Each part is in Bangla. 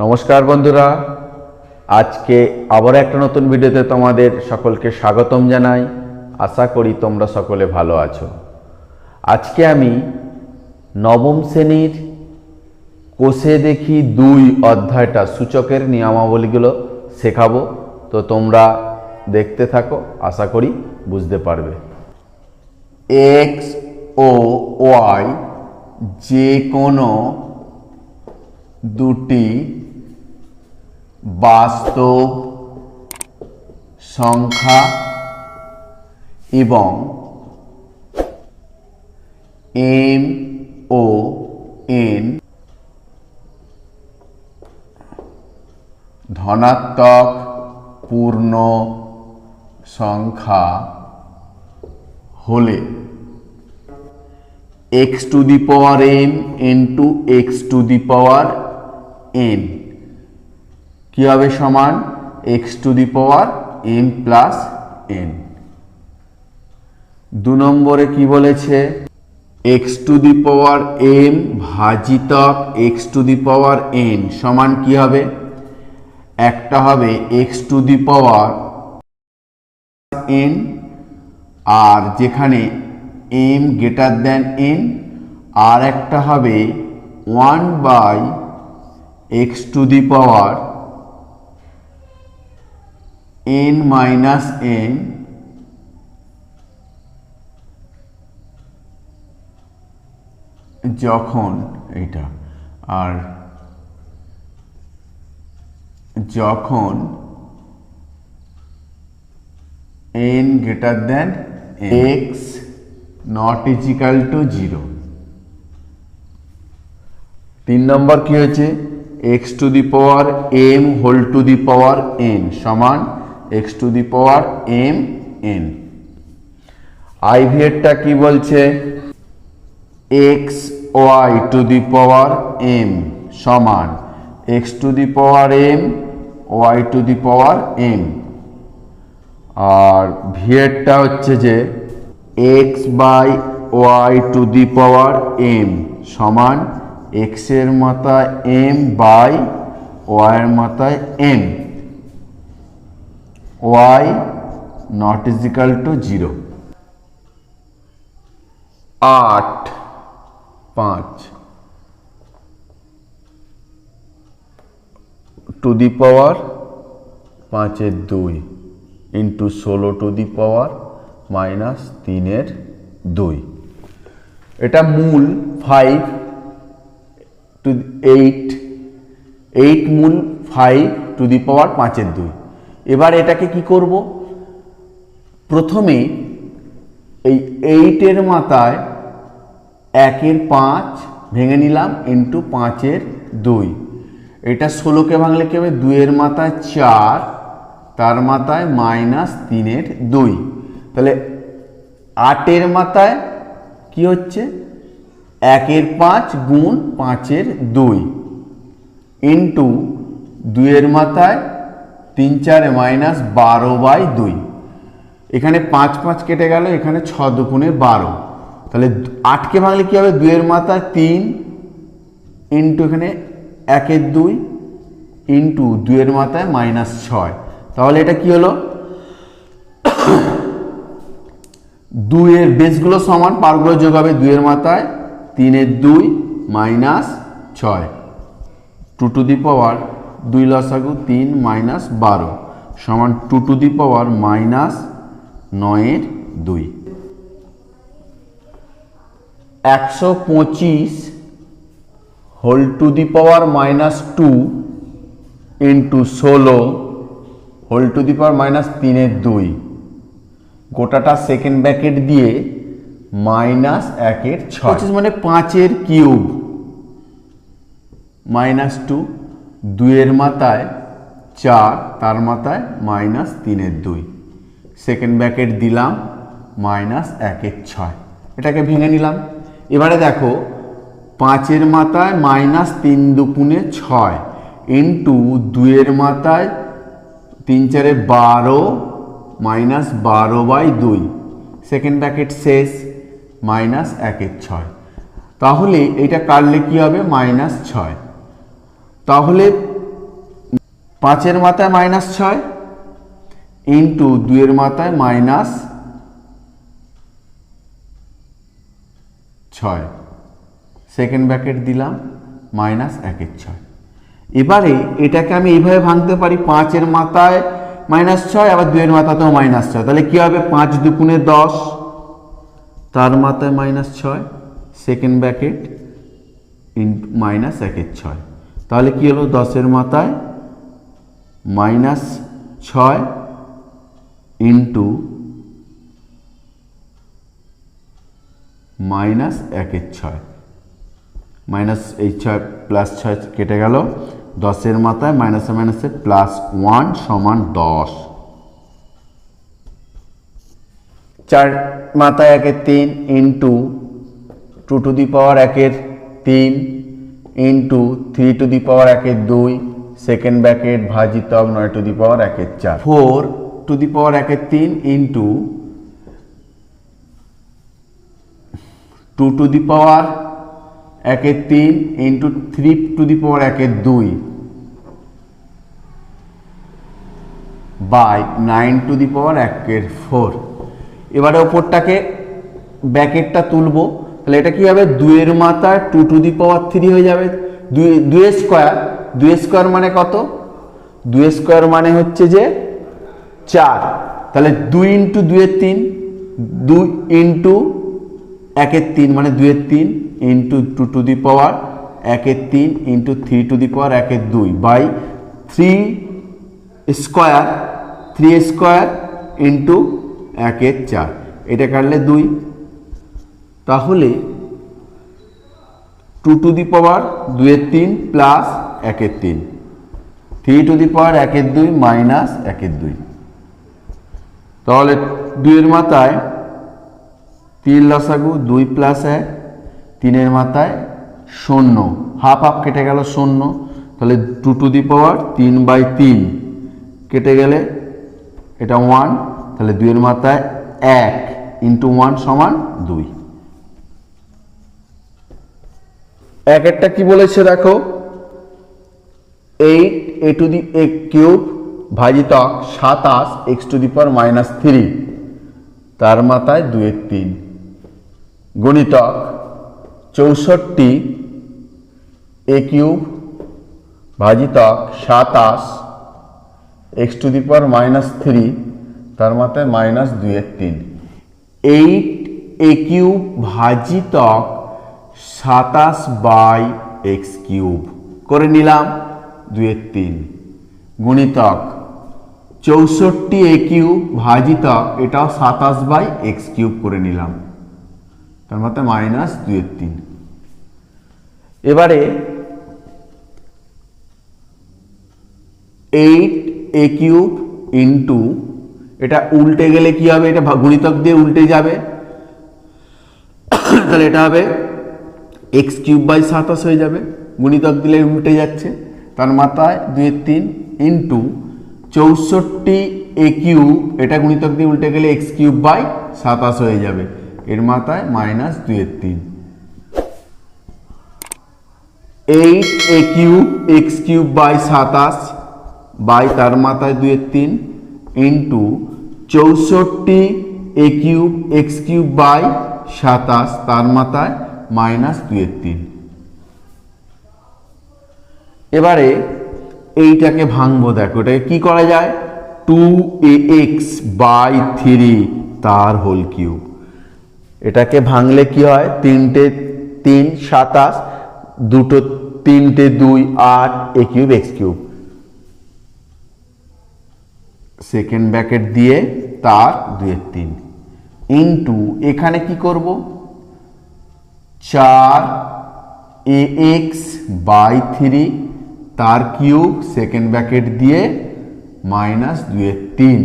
নমস্কার বন্ধুরা, আজকে আবার একটা নতুন ভিডিওতে তোমাদের সকলকে স্বাগতম জানাই। আশা করি তোমরা সকলে ভালো আছো। আজকে আমি নবম শ্রেণীর কোষে দেখি 2 অধ্যায়টা সূচকের নিয়মাবলীগুলো শেখাবো। তো তোমরা দেখতে থাকো, আশা করি বুঝতে পারবে। এক্স ও ওয়াই যে কোনো দুটি বাস্তব সংখ্যা এবং এম ও এন ধনাত্মক পূর্ণ সংখ্যা হলে x to the power m into x to the power n কি হবে সমান x to the power m plus n। 2 নম্বরে কি বলেছে, x to the power m ভাজিতক x to the power n সমান কি হবে, একটা হবে x to the power n আর যেখানে m greater than n আর একটা হবে 1 by x to the power n minus n যখন এটা আর যখন n greater than x not is equal to 0। 3 নম্বর কি হয়েছে, x to the power m whole to the power n সমান x to the power m n। IV এরটা কি বলছে, x y to the power m সমান x to the power m y to the power m। R v এরটা হচ্ছে যে x by y to the power m সমান x এর মাথায় m by y এর মাথায় m y not is equal to 0। 8 5 to the power 5 এর 2 into 16 to the power minus 3 এর 2। এটা মূল 5 to 8 মূল 5 to the power 5 এর 2। এবার এটাকে কি করব, প্রথমে এই 8 এর মাথায় 1 এর 5 ভেঙে নিলাম ইন্টু 5 এর 2। এটা 16 কে ভাঙলে কি হবে, 2 এর মাথায় 4 তার মাথায় মাইনাস 3 এর 2। তাহলে 8 এর মাথায় কি হচ্ছে 1 এর 5 গুণ 5 এর 2 ইন্টু 2 এর মাথায় 3 4 মাইনাস 12/2। এখানে 5 5 কেটে গেল, এখানে 6 দুগুণে 12। তাহলে 8 কে ভাঙলে কি হবে, 2 এর মাথায় 3 ইন্টু এখানে 1 এর 2 ইন্টু 2 এর মাথায় মাইনাস 6। তাহলে এটা কি হলো, 2 এর বেসগুলো সমান, পারগুলো যোগ হবে, 2 এর মাথায় 3 এর 2 মাইনাস 6 2 টু দি পাওয়ার 2 লসাগু 3 মাইনাস 12 সমান 2 টু দি পাওয়ার মাইনাস 9 এর 2। 125 whole to the power minus 2 into 16 whole to the power minus 3 এর 2 গোটাটা সেকেন্ড ব্র্যাকেট দিয়ে মাইনাস 1 এর 6 মানে 5 এর কিউব মাইনাস 2 2 এর মাথায় 4 তার মাথায় মাইনাস 3 এর 2 সেকেন্ড ব্র্যাকেট দিলাম মাইনাস 1 এর 6। এটাকে ভেঙে নিলাম। এবারে দেখো 5 এর মাথায় মাইনাস 3 দুগুণে 6 ইন্টু 2 এর মাথায় 3 4 12 মাইনাস 12/2 সেকেন্ড ব্র্যাকেট শেষ মাইনাস 1/6। তাহলে এটা কাটলে কি হবে মাইনাস 6। তাহলে 5-এর মাথায় -6 ইন্টু 2-এর মাথায় -6, সেকেন্ড ব্র্যাকেট দিলাম -1/6। এবারে এটাকে আমি এইভাবে ভাঙতে পারি, 5-এর মাথায় -6 আবার 2-এর মাথাতেও -6, তাহলে কি হবে 5 দুগুণে 10, তার মাথায় -6, সেকেন্ড ব্র্যাকেট ইন্টু -1/6, তাহলে কি হলো 10-এর মাথায় -6 ইন্টু -1/6, -6 প্লাস 6 কেটে গেল, 10-এর মাথায় মাইনাসে মাইনাসে +1 সমান 10। 4 মাথায় 1/3 into 2 to the power 1/3 into 3 to the power 1/2, second bracket ভাজিতক 9 to the power 1/4, 4 to the power 1/3 into 2 to the power 1/3 into 3 to the power 1/2 by 9 to the power 1/4। এবারে ওপরটাকে ব্র্যাকেটটা তুলবো, তাহলে এটা কি হবে 2-এর মাথায় 2 টু দি পাওয়ার 3 হয়ে যাবে, 2 স্কোয়ার, 2 স্কোয়ার মানে কত, 2 স্কোয়ার মানে হচ্ছে যে 4, তাহলে 2 ইন্টু 2/3, 2 ইন্টু 1/3 মানে 2/3 into 2 to the power 1/3 into 3 to the power 1/2 by 3 square, 3 square into 1/4, এটা কাটলে 2, তাহলে 2 to the power 2/3 plus 1/3, 3 to the power 1/2 minus 1/2, তাহলে 2-এর মাথায় 3 লসাগু 2 প্লাস 1, 3-এর মাথায় 0, হাফ হাফ কেটে গেল 0, তাহলে 2 টু দি পাওয়ার 3/3 কেটে গেলে এটা 1, তাহলে 2-এর মাথায় 1 ইন্টু 1 সমান 2। একেরটা কি বলেছে দেখো, 8a টু দি কিউব ভাজিতক 27 x টু দি পাওয়ার -3, তার মাথায় 2/3 গুণিতক 64 a কিউব ভাজিতক 27 x টু দি পাওয়ার -3, তার মাথায় -2/3, 8a কিউব ভাজিতক 27/x কিউব করে নিলাম 2/3 গুণিতক 64a কিউব ভাজিতক এটাও 27/x কিউব করে নিলাম, তার মাথায় -2/3। এবারে 8a কিউব ইন্টু, এটা উল্টে গেলে কি হবে, এটা গুণিতক দিয়ে উল্টে যাবে, তাহলে এটা হবে x কিউব বাই 27 হয়ে যাবে, গুণিতক দিলে উল্টে যাচ্ছে, তার মাথায় 2/3 ইন্টু 64a কিউব, এটা গুণিতক দিয়ে উল্টে গেলে x কিউব বাই 27 হয়ে যাবে, এর মাথায় -2/3, 8a cube x cube by 27 by তার মাথায় 2/3 into 64a cube x cube by 27 তার মাথায় -2/3। এবারে এইটাকে ভাঙবো, দেখো এটাকে কি করা যায়, 2ax বাই 3 তার হোল কিউব, এটাকে ভাঙলে কি হয়, 3টে 3 27, 2টো 3টে 2 8 a cube x cube, second bracket দিয়ে তার 2/3 ইন্টু এখানে কি করব, 4ax বাই 3 তার কিউব, সেকেন্ড ব্র্যাকেট দিয়ে -2/3।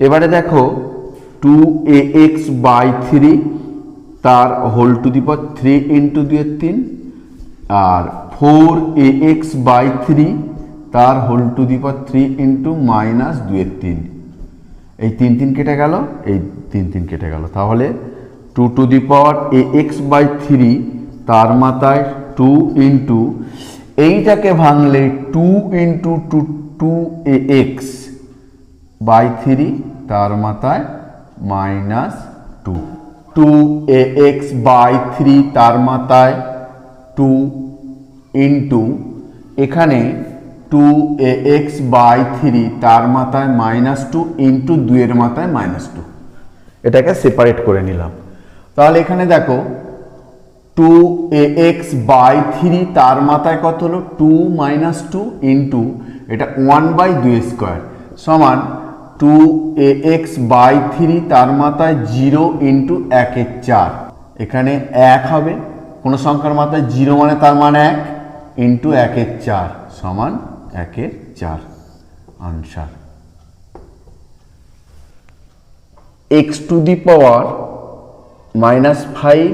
এবারে দেখো 2ax বাই 3 তার whole to the power 3 into 2/3 আর 4ax বাই 3 তার whole to the power 3 into -2/3, এই 3 3 কেটে গেল, এই 3 3 কেটে গেল, তাহলে 2 to the power ax by 3 তার মাথায় 2 ইন্টু এইটাকে ভাঙলে 2 ইন্টু 2ax বাই 3 তার মাথায় মাইনাস 2, 2ax বাই 3 তার মাথায় 2 ইন্টু এখানে 2ax বাই 3 তার মাথায় মাইনাস 2 ইন্টু 2 এর মাথায় মাইনাস 2। এটাকে সেপারেট করে নিলাম। তাহলে এখানে দেখো 2ax বাই 3 তার মাথায় কত হলো 2 মাইনাস 2 ইন্টু এটা 1/2 স্কোয়ার সমান 2ax বাই 3 তার মাথায় 0 ইন্টু 1 এর 4, এখানে 1 হবে, কোনো সংখ্যার মাথায় 0 মানে তার মানে 1 ইন্টু 1 এর 4 সমান 1 এর 4 আনসার। x টু দি পাওয়ার -5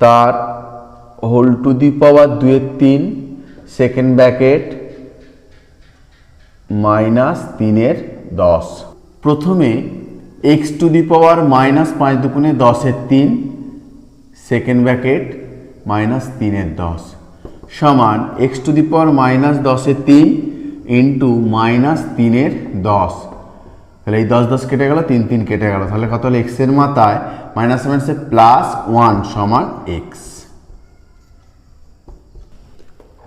তার হোল টু দি পাওয়ার 2 এর 3 সেকেন্ড ব্র্যাকেট -3 এর 10। প্রথমে x টু দি পাওয়ার -5 দুগুণে 10 এর 3 সেকেন্ড ব্র্যাকেট -3 এর 10 সমান x টু দি পাওয়ার -10 এর 3 ইন্টু -3 এর 10। তাহলে এই 10 10 কেটে গেল, 3 3 কেটে গেল, তাহলে কত হলো x এর মাথায় মাইনাসে +1 সমান x।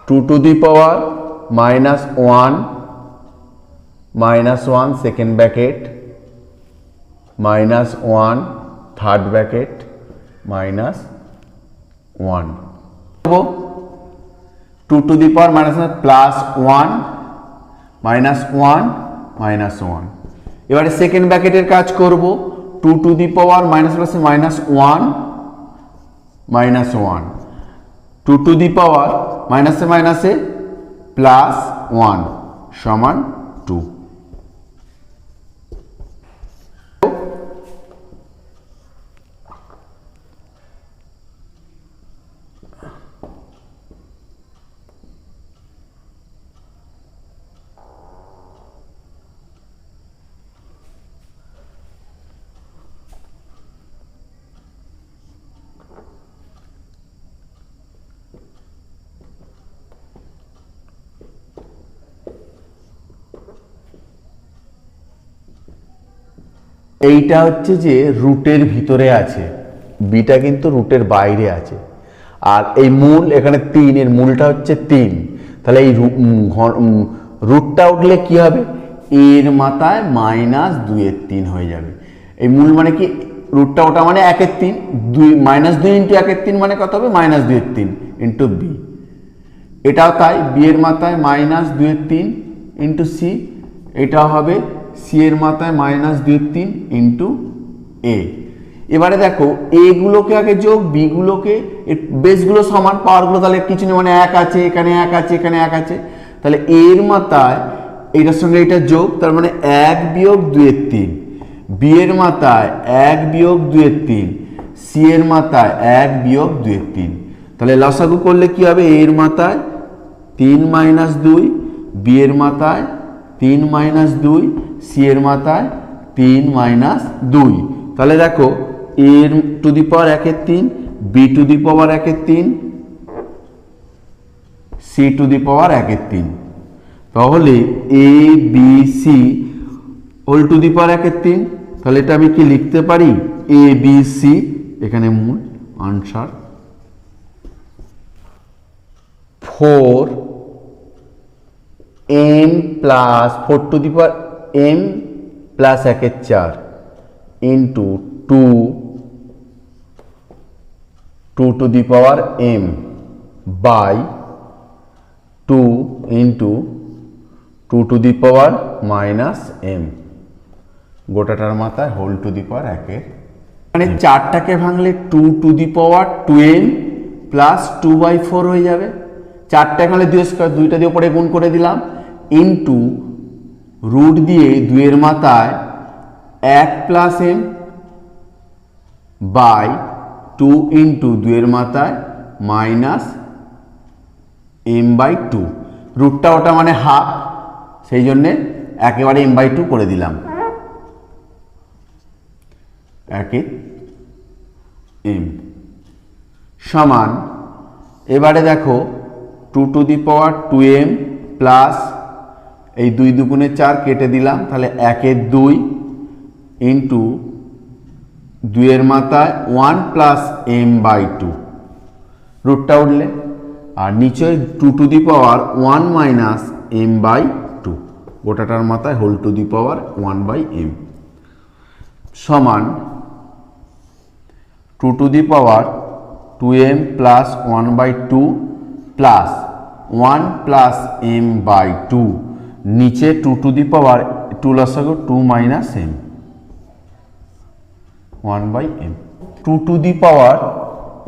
2 to the power -1 second bracket -1 third bracket -1 2 to the power +1 -1 এবারে সেকেন্ড ব্র্যাকেটের কাজ করব। 2 to the power -1 2 to the power +1 সমান 2। এইটা হচ্ছে যে রুটের ভিতরে আছে, বিটা কিন্তু রুটের বাইরে আছে, আর এই মূল এখানে 3, এর মূলটা হচ্ছে 3, তাহলে এই রুটটা উঠলে কি হবে, এর মাথায় -2 এর 3 হয়ে যাবে। এই মূল মানে কি, রুটটা ওটা মানে 1 এর 3, 2 -2 ইন্টু 1 এর 3 মানে কত হবে, -2 এর 3 ইন্টু বি। এটাও তাই, বি এর মাথায় -2 এর 3 ইন্টু সি, এটাও হবে সি এর মাথায় -2 এর 3 ইন্টু এ। এবারে দেখো এ গুলোকে আগে যোগ, বি গুলোকে, বেসগুলো সমান, পাওয়ারগুলো তাহলে কিছু নেই, মানে 1 আছে, এখানে 1 আছে, এখানে 1 আছে, তাহলে এর মাথায় এটার সঙ্গে এটা যোগ, তার মানে 1 বিয়োগ 2 এর 3, বি এর মাথায় 1 বিয়োগ 2 এর 3, সি এর মাথায় 1 বিয়োগ 2 এর 3, তাহলে লসাগু করলে কি হবে, এর মাথায় 3 - 2, বি এর মাথায় 3 - 2, সি এর মাথায় 3 - 2, তাহলে দেখো এ টু দি পাওয়ার 1 এর 3, বি টু দি পাওয়ার 1 এর 3, সি টু দি পাওয়ার 1 এর 3, তাহলে A B C whole to the power 1 এর 3, তাহলে এটা আমি কি লিখতে পারি, এ বি সি, এখানে মূল answer. 4 m plus 4 to the power m plus 1 এর 4 into 2 to the power m by 2 into 2 to the power -m, গোটাটার মাথায় হোল টু দি পাওয়ার 1 এর, মানে 4টাকে ভাঙলে 2 টু দি পাওয়ার 12 প্লাস 2/4 হয়ে যাবে। 4টা ভাঙলে 2 স্কোয়ার, 2টা দিয়ে উপরে গুণ করে দিলাম, ইন্টু রুট দিয়ে 2 এর মাথায় 1 প্লাস m বাই 2 ইন্টু 2 এর মাথায় -m/2, রুটটা ওটা মানে হাফ, সেই জন্যে একেবারে m/2 করে দিলাম, 1 m সমান। এবারে দেখো two to the power 2m plus এই 2 দুগুণে 4 কেটে দিলাম, তাহলে 1-এর 2 ইন্টু 2-এর মাথায় 1 প্লাস m/2 রুটটা উঠলে, আর নিচে two to the power 1 minus m/2 গোটাটার মাথায় whole to the power 1/m সমান two to the power 2m plus 1/2 plus 1 plus m/2 নিচে টু টু দি পাওয়ার 2 লসাগু 2 minus m 1/m two to the power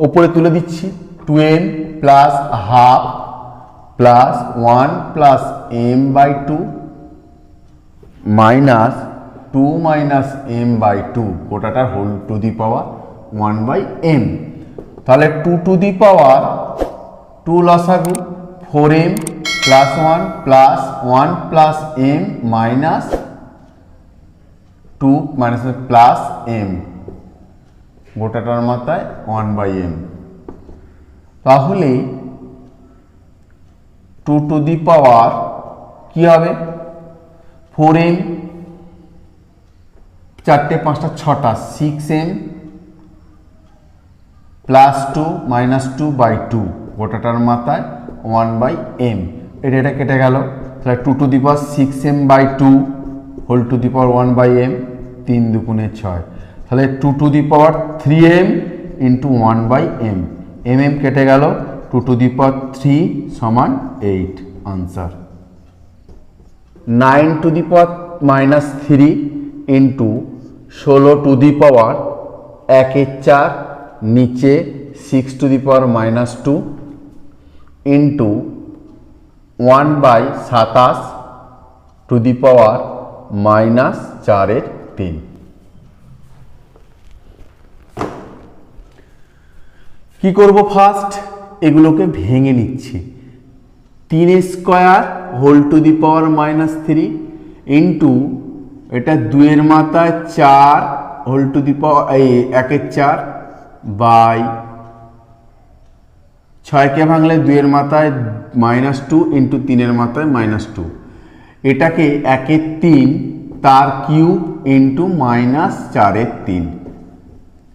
ওপরে তুলে দিচ্ছি 2m plus half plus 1 plus m/2 minus 2 minus m/2 গোটাটার whole to the power 1/m। তাহলে টু টু দি পাওয়ার 2 লসাগু 4m plus 1 plus 1 plus m minus 2 minus plus m গোটাটার মাথায় 1/m। তাহলে টু টু দি পাওয়ার কি হবে 4m 4টে 5টা 6টা 6m প্লাস 2 মাইনাস 2/2 গোটাটার মাথায় 1/m। এটা কেটে গেল, তাহলে two to the power 6m/2 whole to the power 1/m 3 দুগুণে 6, তাহলে two to the power 3m into 1/m mm কেটে গেল, টু টু দি পাওয়ার 3 সমান 8 answer. 9 to the power minus 3 into 16 to the power 1/4 নিচে 6 to the power minus 2 into 1/27 to the power minus 4/3। কি করব ফার্স্ট এগুলোকে ভেঙে নিচ্ছি, 3 square whole to the power minus 3 into এটা 2-এর মাথায় 4 whole to the power 1/4 by 6কে ভাঙলে 2-এর মাথায় মাইনাস 2 ইন্টু 3-এর মাথায় মাইনাস 2, এটাকে 1/3 তার কিউব ইন্টু মাইনাস 4/3,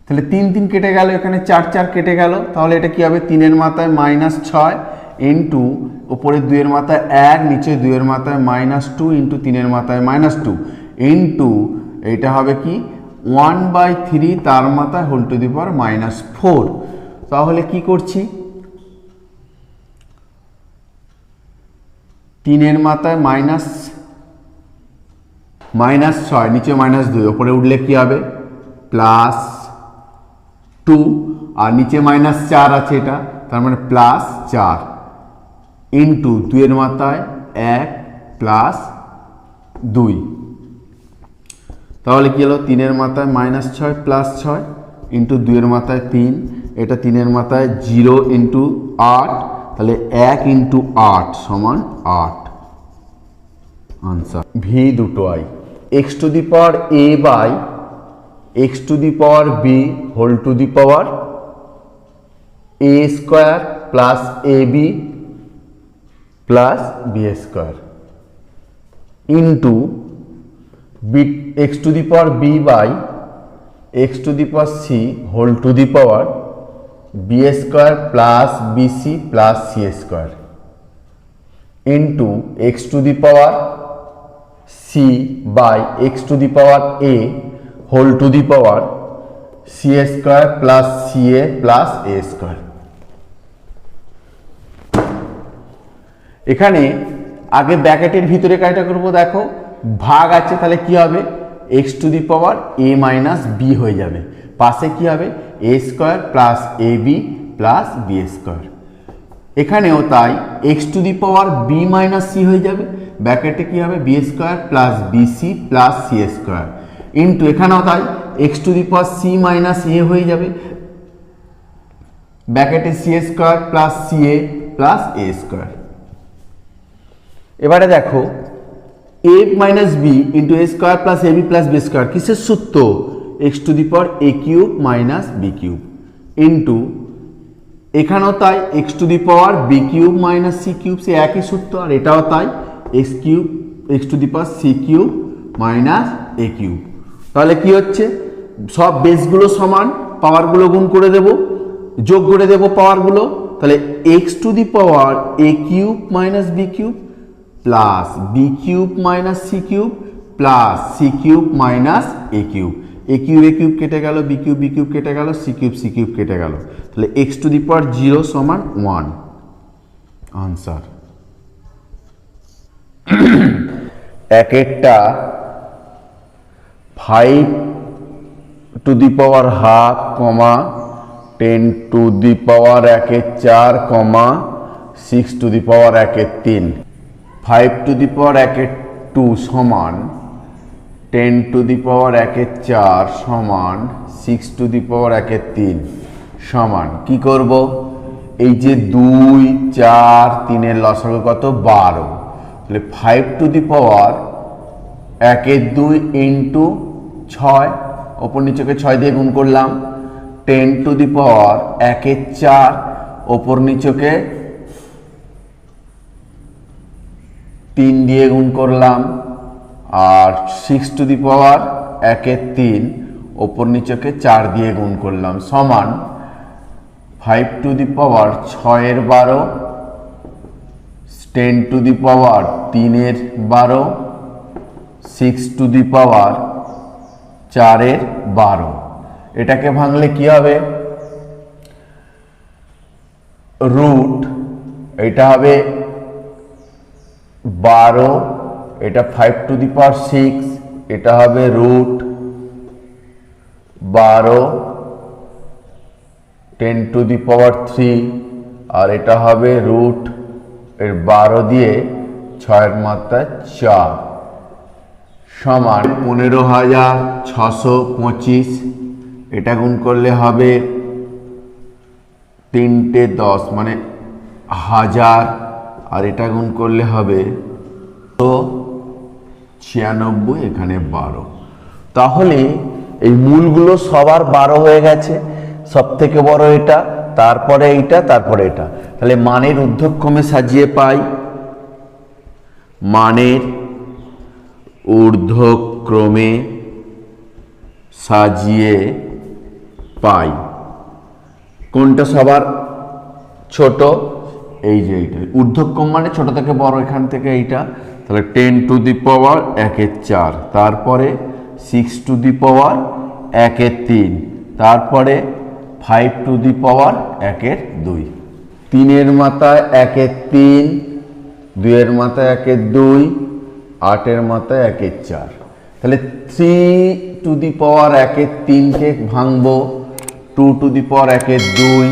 তাহলে 3 কেটে গেল, এখানে 4 কেটে গেল, তাহলে এটা কি হবে 3-এর মাথায় মাইনাস 6 ইন্টু উপরে 2-এর মাথায় 1 নিচে 2-এর মাথায় মাইনাস 2 ইন্টু 3-এর মাথায় মাইনাস 2 ইন্টু এইটা হবে কি 1/3 তার মাথায় whole to the power minus 4। তাহলে কি করছি 3-এর মাথায় মাইনাস 6 নিচে মাইনাস 2 উপরে উঠলে কি হবে প্লাস 2 আর নিচে মাইনাস 4 আছে, এটা তার মানে প্লাস 4 ইন্টু 2-এর মাথায় 1 প্লাস 2, তাহলে কি হলো 3-এর মাথায় মাইনাস 6 প্লাস 6 ইন্টু 2-এর মাথায় 3, এটা 3-এর মাথায় 0 ইন্টু 8, তাহলে 1 ইন্টু 8 সমান 8 আনসার। ভি দুটো i x to the power a by x to the power b whole to the power a square plus A B plus B square into b x to the power b by x to the power c whole to the power b square plus BC plus C square into x to the power c by x to the power a whole to the power C square plus C A plus A square. এখানে আগে ব্র্যাকেটের ভিতরে কাজটা করবো, দেখো ভাগ আছে, তাহলে কি হবে X to the power A minus B হয়ে যাবে, পাশে কি হবে A square plus A B plus B square. এখানেও তাই X to the power B minus C হয়ে যাবে, ব্র্যাকেটে কি হবে B square plus BC plus C square into এখানেও তাই X to the power C minus A হয়ে যাবে, ব্র্যাকেটে C square plus C A plus A square. এবারে দেখো A minus B into A square plus A B plus B square কিসের সূত্র X to the power A cube minus B cube into এখানেও তাই X to the power B cube minus C cube, সে একই সূত্র। আর এটাও তাই X to the power C cube minus A cube. তাহলে কি হচ্ছে, সব বেসগুলো সমান, পাওয়ারগুলো গুণ করে দেব, যোগ করে দেব পাওয়ারগুলো। তাহলে x to the power A cube minus B cube plus b cube minus C cube plus c cube minus A cube. A cube কেটে গেল, বি কিউব কেটে গেল, সি কিউব কেটে গেল। তাহলে এক্স টু দি পাওয়ার 0 সমান 1 আনসার। এক একটা 5 to the power half comma 10 to the power 1/4 comma 6 to the power 1/3। 5 to the power 1/2 সমান 10 টু দি পাওয়ার 1/4 সমান 6 টু দি পাওয়ার 1/3 সমান কি করব, এই যে 2 4 3 লসাগু কত 12। তাহলে 5 টু দি পাওয়ার 1/2 ইন্টু 6, ওপর নিচেকে 6 দিয়ে গুণ করলাম। 10 টু দি পাওয়ার 1/4 ওপর নিচেকে 3 দিয়ে গুণ করলাম। আর 6 টু দি পাওয়ার 1/3 ওপর নিচেকে 4 দিয়ে গুণ করলাম সমান 5 to the power 6/12, 10 to the power 3/12, 6 to the power 4/12। এটাকে ভাঙলে কি হবে, রুট, এটা হবে 12, এটা 5 টু দি পাওয়ার 6, এটা হবে রুট 12, 10 টু দি পাওয়ার 3, আর এটা হবে রুট 12 দিয়ে 6 মাত্রায় 4 সমান 15,625। এটা গুণ করলে হবে 3টে 10 মানে 1000, আর এটা গুণ করলে হবে 96, এখানে 12। তাহলে এই মূলগুলো সবার 12 হয়ে গেছে, সব থেকে বড় এটা, তারপরে এইটা, তারপরে এটা। তাহলে মানের ঊর্ধ্বক্রমে সাজিয়ে পাই, মানের ঊর্ধ্বক্রমে সাজিয়ে পাই। কোনটা সবার ছোট, এই যে এইটা ঊর্ধ্বক্রম মানে ছোট থেকে বড়, এখান থেকে এইটা। তাহলে 10 টু দি পাওয়ার 1/4, তারপরে 6 টু দি পাওয়ার 1/3, তারপরে 5 টু দি পাওয়ার 1/2। 3 মাথায় 1/3, 2 মাথায় 1/2, 8 মাথায় 1/4। তাহলে 3 টু দি পাওয়ার 1/3 কে ভাঙবো 2 to the power 1/2,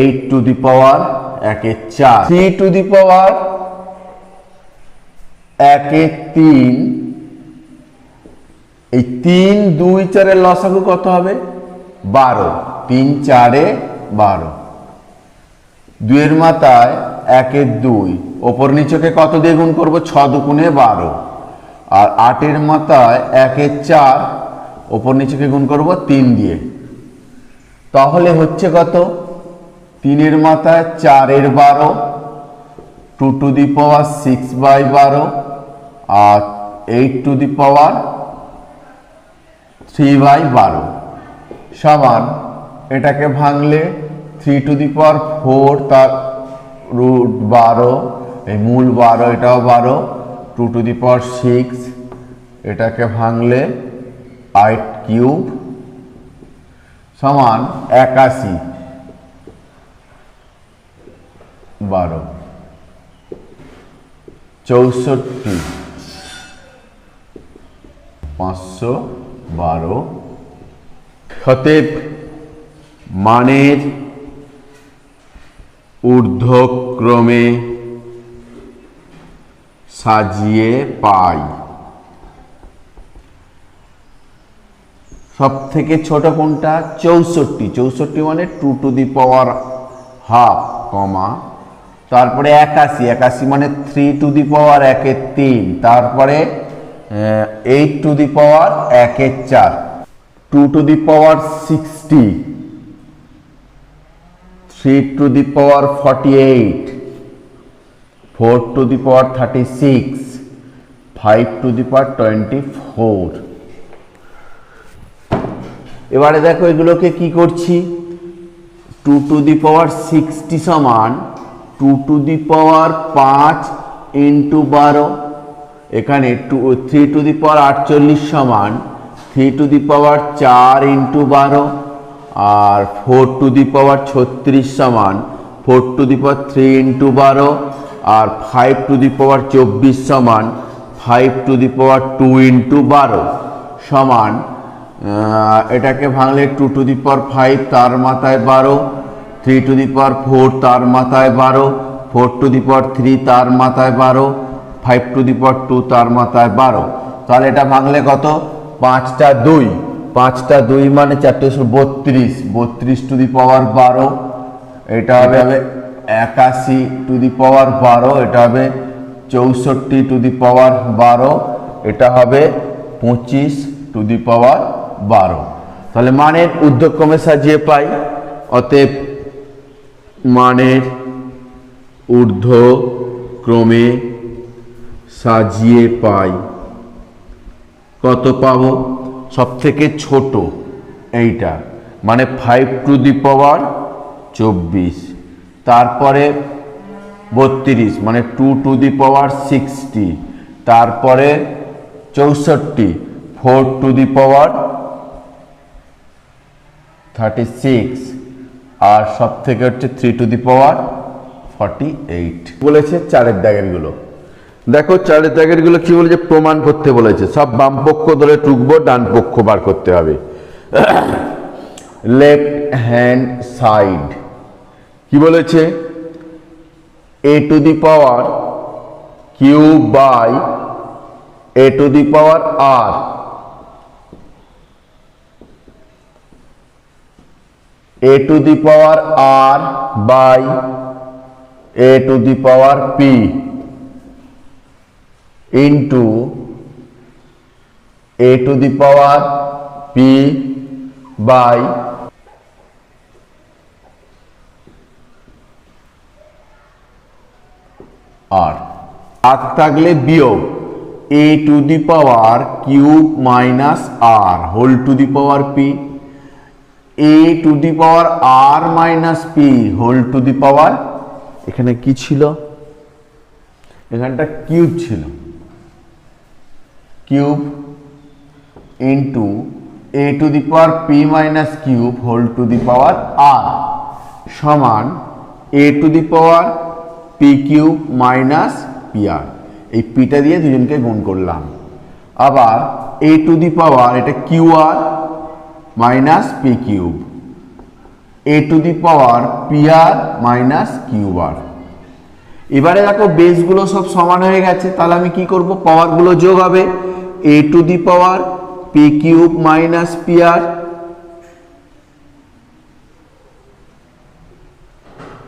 8 to the power 1/4। 3 to the power 1/3, এই 3 2 4 এর লসাগু কত হবে 12, 3 4 12। 2 এর মাথায় 1/2, ওপর নিচেকে কত দিয়ে গুণ করব 6 দুগুণে 12, আর 8 এর মাথায় 1/4 ওপর নিচেকে গুণ করব 3 দিয়ে। তাহলে হচ্ছে কত, 3 এর মাথায় 4/12, 2 to the power 6/12, R 8 to the power 3/12 সমান, এটাকে ভাঙলে 3 টু দি পাওয়ার 4 তার রুট 12, এই মূল 12, এটাও 12, 2 টু দি পাওয়ার 6, এটাকে ভাঙলে 8 কিউব সমান 81, 12, 64, 512। অতএব মানের ঊর্ধ্বক্রমে সাজিয়ে পাই। সব থেকে ছোট কোনটা 64, 64 মানে 2 টু দি পাওয়ার হাফ কমা, তারপরে 81, 81 মানে 3 টু দি পাওয়ার 1/3, তারপরে 8 to the power 1/4, 2 to the power 60, 3 to the power 48, 4 to the power 36, 5 to the power 24। এবারে দেখো এগুলোকে কি করছি, 2 to the power 60 সমান 2 to the power 5 ইন্টু 12, এখানে 3 to the power 48 সমান 3 to the power 4 ইন্টু 12, আর 4 to the power 36 সমান 4 to the power 3 ইন্টু 12, আর 5 to the power 24 সমান 5 to the power 2 ইন্টু 12 সমান, এটাকে ভাঙলে 2 to the power 5 তার মাথায় 12, 3 to the power 4 তার মাথায় 12, 4 to the power 3 তার মাথায় 12, 5 to the power 2 তার মাথায় 12। তাহলে এটা ভাঙলে কত, 5টা 2, 5টা 2 মানে 4 32, 32 to the power 12, এটা হবে 81 to the power 12, এটা হবে 64 to the power 12, এটা হবে 25 to the power 12। তাহলে মানের ঊর্ধ্বক্রমে সাজিয়ে পাই, অতএব মানের ঊর্ধ্বক্রমে সাজিয়ে পাই কত পাবো, সব থেকে ছোট এইটা মানে 5 to the power 24, তারপরে 32 মানে 2 to the power 60, তারপরে 64 4 to the power 36, আর সব থেকে হচ্ছে 3 to the power 48 বলেছে। চারের দাগের গুলো দেখো, চারের দাগের গুলো কি বলেছে, প্রমাণ করতে বলেছে, সব বাম পক্ষ ধরে টুকবো, ডান পক্ষ বার করতে হবে। লেফট হ্যান্ড সাইড কি বলেছে, a to the power q by a to the power r, a to the power r by a to the power p into a to the power p by r, আর থাকলে বিয়োগ a to the power cube minus r whole to the power p, a to the power r minus p whole to the power, এখানে কি ছিল, এখানটা কিউব ছিল, cube into a to the power p minus cube whole to the power r সমান a to the power p cube minus pr, এই পিটা দিয়ে দুজনকে গুণ করলাম, আবার a to the power এটা qr minus p cube, a to the power pr minus qr। এবারে দেখো বেসগুলো সব সমান হয়ে গেছে, তাহলে আমি কি করব, পাওয়ারগুলো যোগ হবে, a to the power p cube minus pr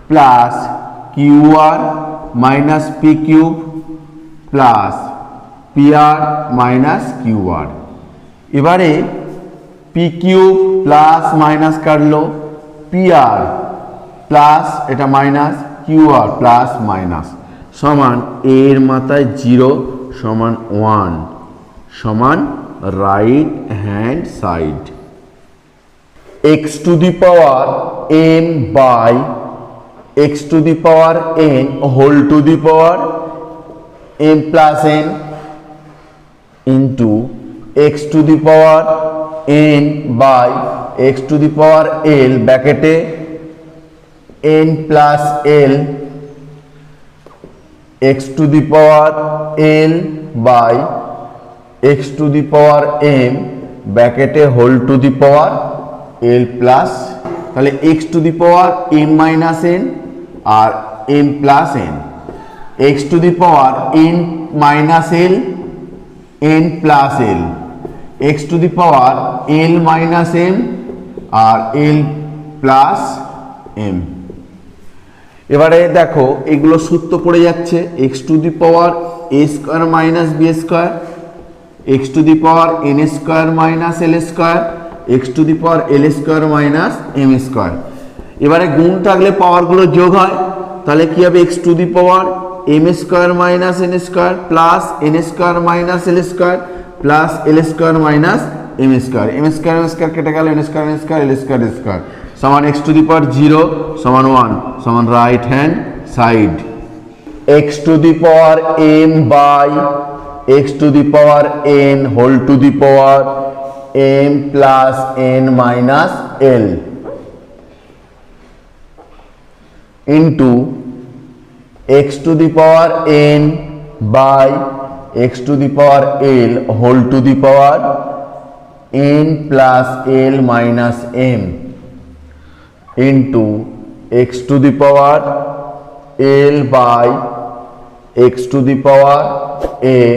plus qr minus p cube plus pr minus qr। এবারে p কিউব প্লাস মাইনাস কাটলো, pr প্লাস এটা মাইনাস, qr প্লাস মাইনাস সমান এর মাথায় 0 সমান 1 সমান right hand side, x to the power n by x to the power n whole to the power m plus n into x to the power n by x to the power l ব্র্যাকেটে n plus l x to the power l by x to the power m ব্র্যাকেটে whole to the power l plus, তাহলে x to the power m minus n আর m plus n, x to the power n minus l n plus l, x to the power l minus m আর l plus m। এবারে দেখো এগুলো সূত্র পড়ে যাচ্ছে, x to the power a square minus b square, x to the power n square minus l square, x to the power l square minus m square. এবারে গুণ থাকলে পাওয়ারগুলো যোগ হয়, তাহলে কি হবে x to the power m square minus n square plus n square minus l square plus l square minus m square. m square কেটে গেল, n square l square square সমান x টু দি পাওয়ার 0 সমান 1 সমান right hand side x to the power m by x to the power n whole to the power m plus n minus l into x to the power n by x to the power l whole to the power n plus l minus m into x to the power l by x to the power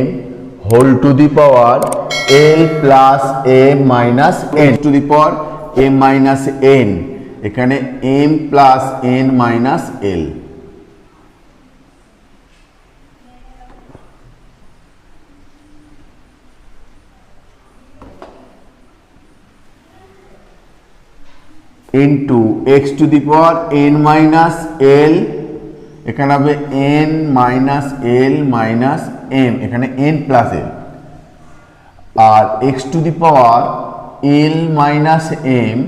m whole to the power l plus m minus n to the power m minus n এখানে m plus n minus l into x to the power n minus l এখানে হবে n minus l minus m এখানে n প্লাস l আর x to the power l minus m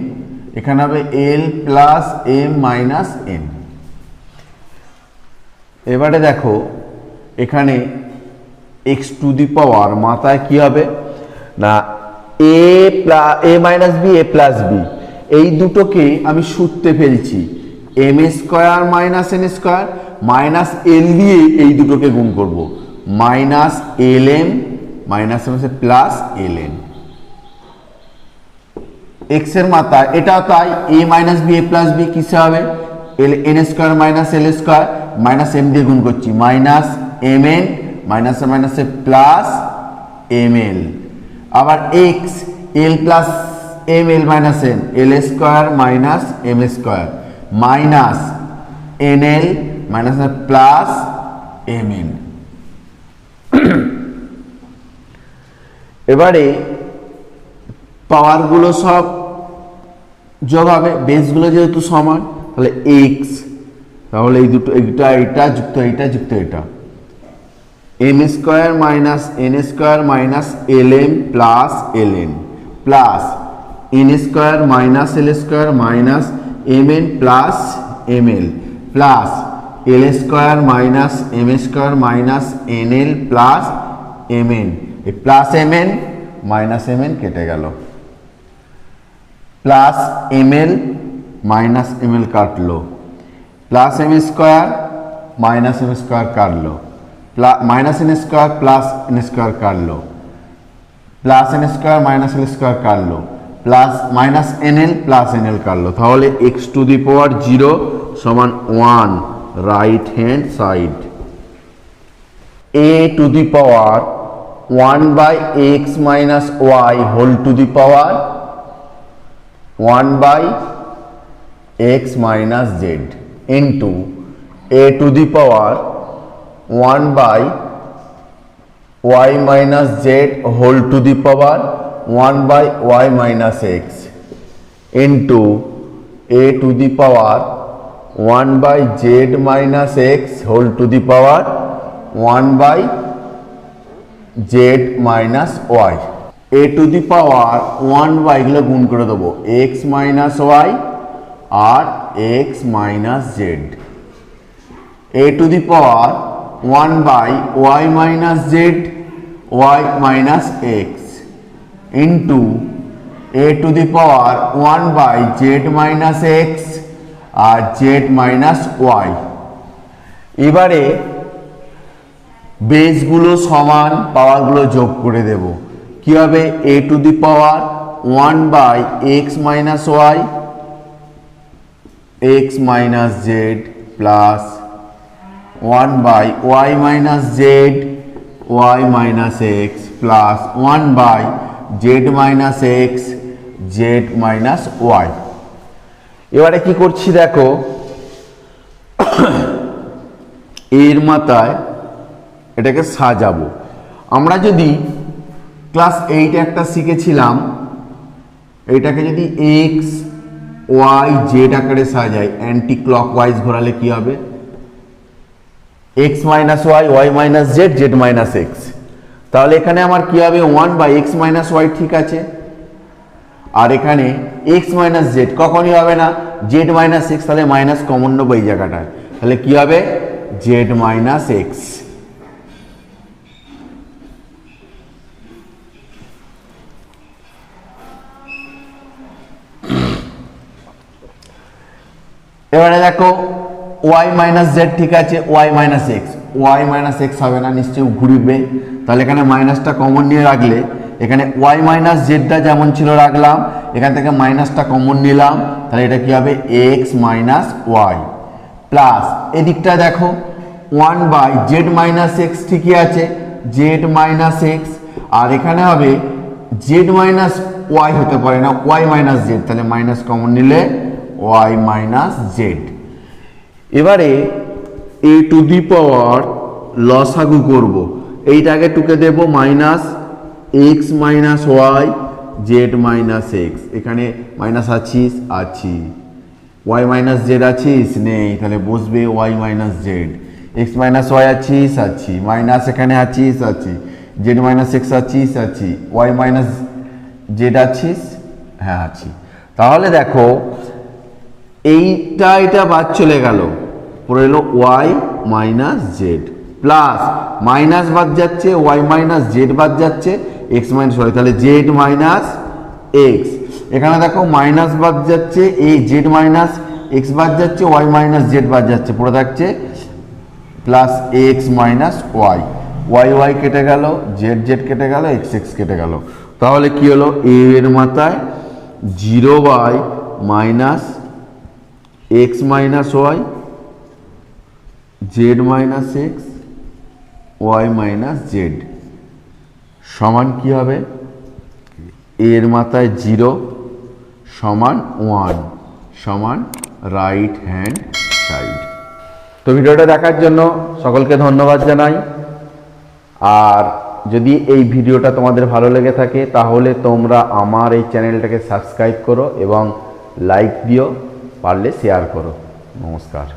এখানে হবে l plus m minus n। এবারে দেখো এখানে x টু দি পাওয়ার মাথায় কি হবে না a minus b a plus b এই দুটোকে আমি সূত্রে ফেলছি m square minus n square minus l দিয়ে এই দুটোকে গুণ করব minus lm minus plus ln x এর মাথায় এটা তাই a minus b a plus b কিসে হবে n square minus l square minus m দিয়ে গুণ করছি মাইনাস mn মাইনাস মাইনাসে প্লাস ml আবার x l plus ml minus n l square minus m square minus nl minus plus mn। এবারে পাওয়ারগুলো সব যোগ হবে, বেসগুলো যেহেতু সমান তাহলে x তাহলে এই দুটো এটা যুক্ত এটা যুক্ত এটা m square minus n square minus lm plus ln plus n square minus l square minus mn plus ml plus l square minus m square minus nl plus mn এই প্লাস mn মাইনাস mn কেটে গেল প্লাস ml মাইনাস ml কাটলো plus m square minus m square কাটলো minus n square plus n square কাটলো plus n square minus l square কাটলো plus minus nl plus nl কাটলো তাহলে x টু দি পাওয়ার 0 সমান 1 right hand side a to the power 1 by x minus y whole to the power 1 by x minus z into a to the power 1 by y minus z whole to the power 1 by y minus x into a to the power 1 by z minus x whole to the power 1 by z minus y a to the power 1 by এগুলো গুণ করে দেবো x minus y R x minus z a to the power 1 by y minus z y minus x into a to the power 1 by z minus x R z minus y। এবারে বেসগুলো সমান পাওয়ারগুলো যোগ করে দেব কি হবে a to the power 1 by x minus y x minus z plus 1 by y minus z y minus x plus 1 by z minus x z minus y। এবারে কি করছি দেখো এর মাথায় এটাকে সাজাবো আমরা যদি ক্লাস 8 একটা শিখেছিলাম এটাকে যদি x ওয়াই জেড আকারে সাজাই, অ্যান্টি ক্লক ওয়াইজ ঘোরালে কি হবে? X minus y, y minus z, z minus x. তাহলে এখানে আমার কি হবে? 1/x মাইনাস ওয়াই, ঠিক আছে। আর এখানে এক্স মাইনাস জেড কখনই হবে না, জেড মাইনাস এক্স, তাহলে মাইনাস কমন নেবো এই জায়গাটায়, তাহলে কি হবে? Z minus x. এবারে দেখো ওয়াই মাইনাস জেড, ঠিক আছে, y minus x, y minus x হবে না, নিশ্চয়ই ঘুরবে, তাহলে এখানে মাইনাসটা কমন নিয়ে রাখলে এখানে ওয়াই মাইনাস জেডটা যেমন ছিল রাখলাম, এখান থেকে মাইনাসটা কমন নিলাম, তাহলে এটা কি হবে? এক্স মাইনাস ওয়াই প্লাস এদিকটা দেখো 1/z মাইনাস এক্স, ঠিকই আছে, জেড মাইনাস এক্স, আর এখানে হবে জেড মাইনাস ওয়াই, হতে পারে না ওয়াই মাইনাস জেড, তাহলে মাইনাস কমন নিলে ওয়াই মাইনাস জেড। এবারে এ টু দি পাওয়ার লসাগু করব, এইটাকে টুকে দেব minus x minus Y Z minus x, এখানে মাইনাস আছিস, আছি, ওয়াই মাইনাস জেড আছিস, নেই, তাহলে বসবে Y minus Z, X minus Y আছিস, আছি, মাইনাস এখানে আছিস, আছি, জেড মাইনাস এক্স আছিস, আছি, ওয়াই মাইনাস জেড আছিস, হ্যাঁ আছি। তাহলে দেখো এটা বাদ চলে গেল, পড়ে এলো y minus z plus minus বাদ যাচ্ছে, ওয়াই মাইনাস জেড বাদ যাচ্ছে, এক্স মাইনাস ওয়াই, তাহলে জেড মাইনাস এক্স। এখানে দেখো মাইনাস বাদ যাচ্ছে, এই জেড মাইনাস এক্স বাদ যাচ্ছে, ওয়াই মাইনাস জেড বাদ যাচ্ছে, পড়ে থাকছে plus x minus y, y y কেটে গেল, জেড জেড কেটে গেল, এক্স এক্স কেটে গেল। তাহলে কি হলো? এর মাথায় 0 minus x minus Y Z minus x y minus z সমান কি হবে? এর মাথায় 0 সমান 1 সমান রাইট হ্যান্ড সাইড। তো ভিডিওটা দেখার জন্য সকলকে ধন্যবাদ জানাই। আর যদি এই ভিডিওটা তোমাদের ভালো লেগে থাকে তাহলে তোমরা আমার এই চ্যানেলটাকে সাবস্ক্রাইব করো এবং লাইক দিও, পারলে শেয়ার করো। নমস্কার।